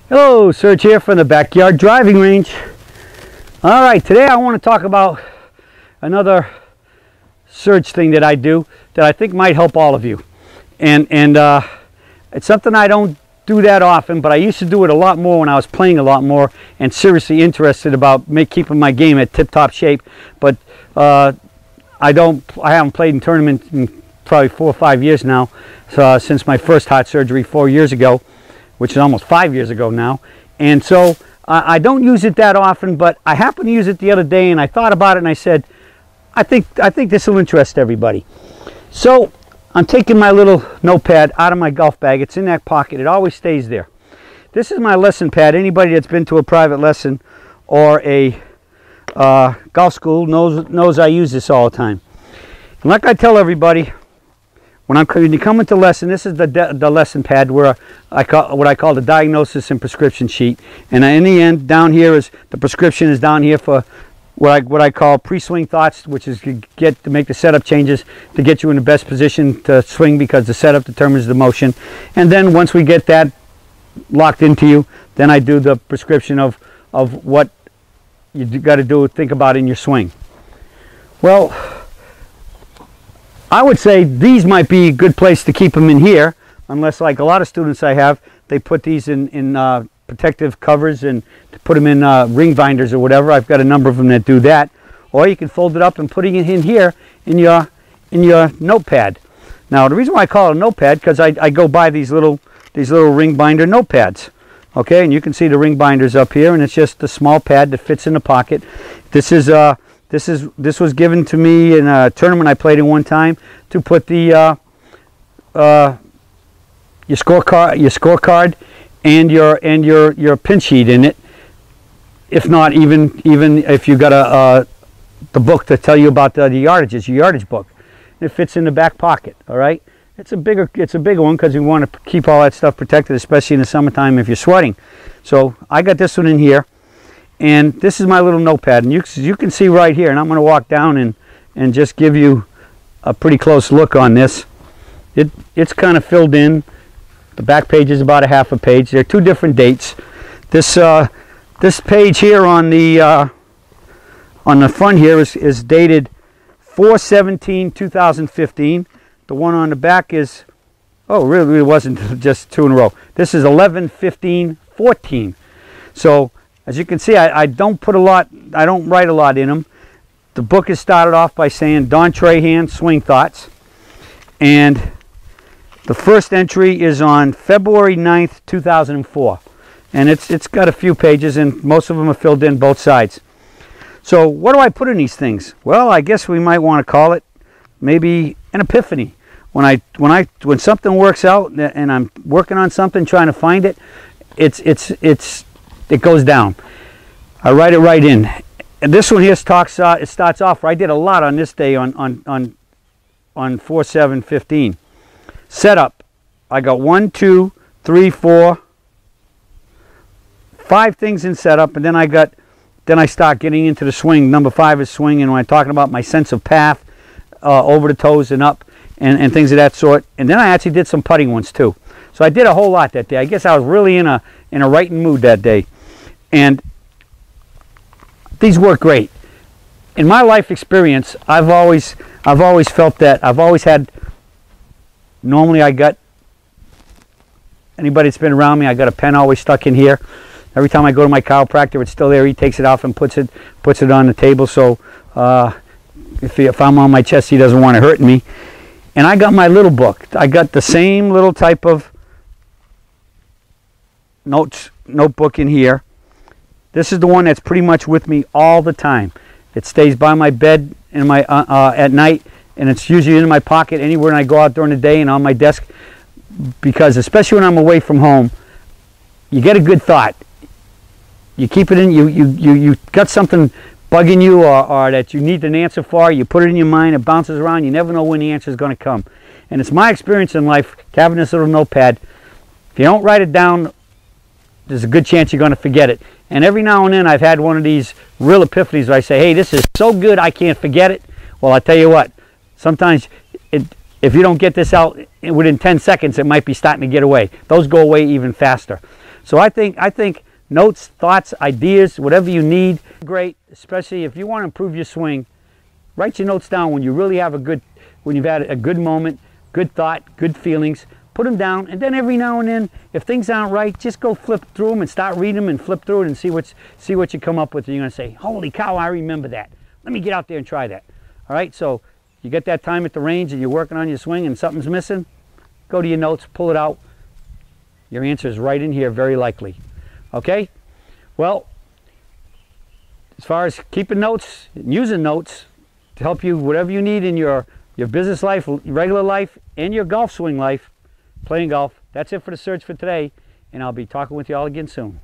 Hello, Serge here from the Backyard Driving Range. All right, today I want to talk about another Serge thing that I do that I think might help all of you. And it's something I don't do that often, but I used to do it a lot more when I was playing a lot more and seriously interested about keeping my game at tip-top shape. But I haven't played in tournaments in probably 4 or 5 years now, since my first heart surgery 4 years ago, which is almost 5 years ago now. And so I don't use it that often, but I happened to use it the other day, and I thought about it, and I said, I think this will interest everybody. So I'm taking my little notepad out of my golf bag. It's in that pocket. It always stays there. This is my lesson pad. Anybody that's been to a private lesson or a golf school knows I use this all the time. And like I tell everybody, when you come into lesson, this is the lesson pad where what I call the diagnosis and prescription sheet. And in the end, down here is the prescription is down here for what I call pre-swing thoughts, which is to make the setup changes to get you in the best position to swing, because the setup determines the motion. And then once we get that locked into you, then I do the prescription of what you got to think about in your swing. Well, I would say these might be a good place to keep them in here, unless, like a lot of students I have, they put these in protective covers and to put them in ring binders or whatever. I've got a number of them that do that. Or you can fold it up and put it in here in your notepad. Now, the reason why I call it a notepad, because I go buy these little ring binder notepads. Okay, and you can see the ring binders up here, and it's just a small pad that fits in the pocket. This was given to me in a tournament I played in one time to put the your scorecard and your pin sheet in it. If not, even if you got the book to tell you about the yardages, your yardage book, it fits in the back pocket. All right, it's a bigger one because we want to keep all that stuff protected, especially in the summertime if you're sweating. So I got this one in here. And this is my little notepad, and you can see right here, and I'm going to walk down and just give you a pretty close look on this. It's kind of filled in. The back page is about a half a page. There are two different dates. This page here on the front here is dated 4/17/2015. The one on the back is, oh, really, it wasn't just two in a row. This is 11/15/14. So as you can see, I don't write a lot in them. The book is started off by saying Don Trahan Swing Thoughts. And the first entry is on February 9th, 2004. And it's got a few pages, and most of them are filled in both sides. So what do I put in these things? Well, I guess we might want to call it maybe an epiphany. When something works out and I'm working on something, trying to find it, it goes down. I write it right in. And this one here it starts off, I did a lot on this day on 4/7/15. Setup. I got 1, 2, 3, 4, 5 things in setup, and then I start getting into the swing. Number 5 is swing, and when I'm talking about my sense of path, over the toes and up, and things of that sort. And then I actually did some putting ones too. So I did a whole lot that day. I guess I was really in a writing mood that day. And these work great. In my life experience, I've always felt that normally I got, anybody that's been around me, I got a pen always stuck in here. Every time I go to my chiropractor, it's still there. He takes it off and puts it on the table. So if I'm on my chest, he doesn't want to hurt me. And I got my little book. I got the same little type of notebook in here. This is the one that's pretty much with me all the time. It stays by my bed in my at night, and it's usually in my pocket anywhere I go out during the day and on my desk, because especially when I'm away from home, you get a good thought. You keep it in. You got something bugging you or that you need an answer for. You put it in your mind. It bounces around. You never know when the answer is going to come. And it's my experience in life having this little notepad. If you don't write it down, there's a good chance you're going to forget it. And every now and then I've had one of these real epiphanies where I say, hey, this is so good I can't forget it. Well, I tell you what, sometimes if you don't get this out within 10 seconds, it might be starting to get away. Those go away even faster. So I think notes, thoughts, ideas, whatever you need, great. Especially if you want to improve your swing, write your notes down when you really have when you've had a good moment, good thought, good feelings. Put them down, and then every now and then, if things aren't right, just go flip through them and start reading them and flip through it and see what you come up with. And you're going to say, holy cow, I remember that. Let me get out there and try that. All right, so you get that time at the range and you're working on your swing and something's missing, go to your notes, pull it out. Your answer is right in here, very likely. Okay? Well, as far as keeping notes and using notes to help you whatever you need in your business life, regular life, and your golf swing life, playing golf, that's it for the search for today, and I'll be talking with you all again soon.